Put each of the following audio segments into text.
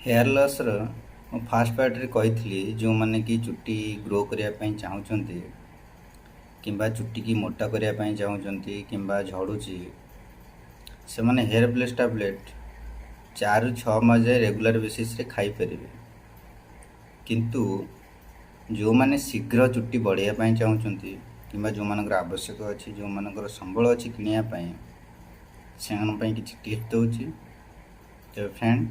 Hair loss रो मु fast part रे कही जो माने कि चुट्टी ग्रो करने चाहूँगी किंबा चुट्टी की मोटा करने चाहूँगी किंबा झड़ुची से माने हेयर प्लस टैबलेट 4 ରୁ 6 मास जाए रेगुलर बेसिस रे खाई परिबे। किंतु जो माने शीघ्र चुट्टी बढ़ाई चाहूँगी किंबा जो मानकर आवश्यक अच्छी जो मानकर संबल अच्छी किनिया से किसी टिप्स दूची। तो फ्रेंड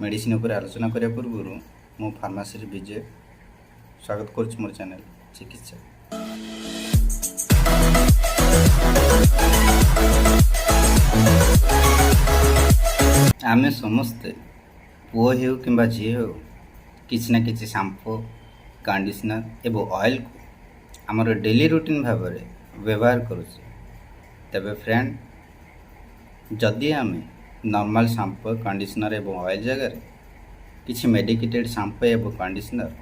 मेडिसिन उपर आलोचना करने पूर्व मो फार्मासी विजय स्वागत कर मोर चैनल चिकित्सा। आमे समस्ते पुओ हो कि झी हो किसी ना किसी शैम्पू कंडीशनर एवं ऑयल को आमर डेली रूटीन भाव में व्यवहार करुचे। तबे फ्रेंड जदि आमे नॉर्मल शैम्पू कंडीशनर एवं ऑयल जगह किसी मेडिकेटेड शैम्पू एवं कंडीशनर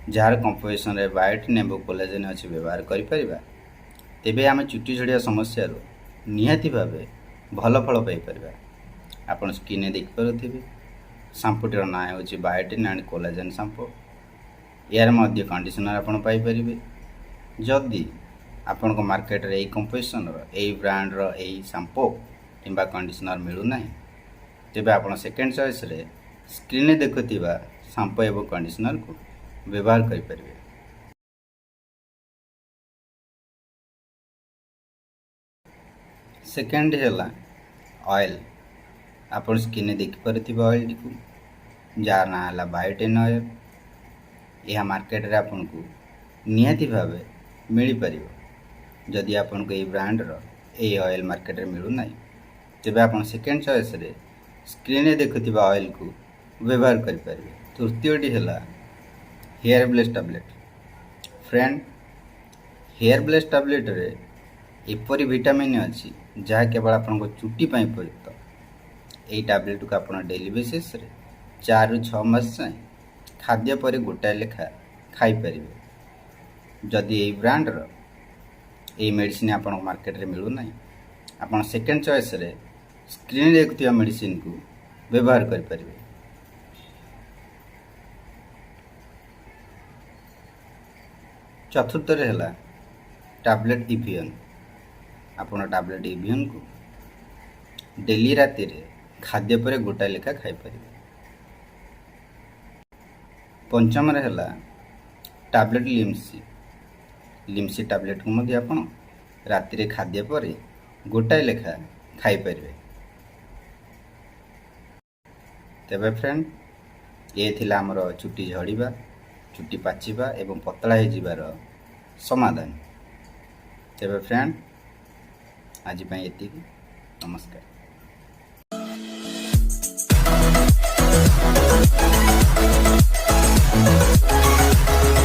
जार कंपोजिशन रे बायोटिन एवं कोलाजेन अच्छी व्यवहार करिपरिबा तेबे आमे चुट्टी झड़िया समस्या निहाती भावे भल फल पाइपर। आपण स्किन देख पारे शैम्पूटर ना हो बायोटिन एंड कोलाजेन शैम्पू यार मध्य कंडीशनर आपण पाइपर। जदि आपण को मार्केट रे कंपोजिशन यही ब्रांड यही शैम्पू किंबा कंडीशनर मिलूना तेबे आपण सेकेंड चॉइस रे स्क्रीन देखुवा शैम्पू एवं कंडीशनर को व्यवहार करें। सेकेंड है ऑयल। आपण स्किन देखिपे ऑयल को जार ना है बायोटिन ऑयल। यह मार्केट रे आपन को निहाती भाव मिल पार। जदि आपन को यही ब्रांड यही ऑयल मार्केट रे मिलूना तेबे आपण सेकेंड चॉइस रे स्क्रीन देखुवा ऑयल को व्यवहार करें। तृतीयटी है hair bless tablet. Friend hair bless tablet रे एपरी विटामिन अच्छी जहाँ केवल आपन चुट्टी उपयुक्त। यही टैबलेट को आप डेली बेसिस रे 4 ରୁ 6 मास जाए खाद्य पर गोटाए लेखा खाई पारे। जदि यही ब्रांड यही मेडिसिन आप मार्केट रे मिलूना आप सेकेंड चॉइस रे स्क्रीन देखुवा मेडिसिन को व्यवहार करें। चतुर्थ है टैबलेट इवियन। आपन टैबलेट इवियन को डेली राति रे खाद्य पर गोटाए लेखा खाई पारे। पंचम है टैबलेट लिम्सी। लिम्सी टैबलेट को मध्य आपन राति रे खाद्य पर गोटाए लेखा खाई पारे। तेबे फ्रेंड ये थिला हमर चुट्टी झड़ीबा चुट्टी पाचिबा एवं पतला हो जीवार समाधान। तेबे फ्रेंड आज एतिकी। नमस्कार।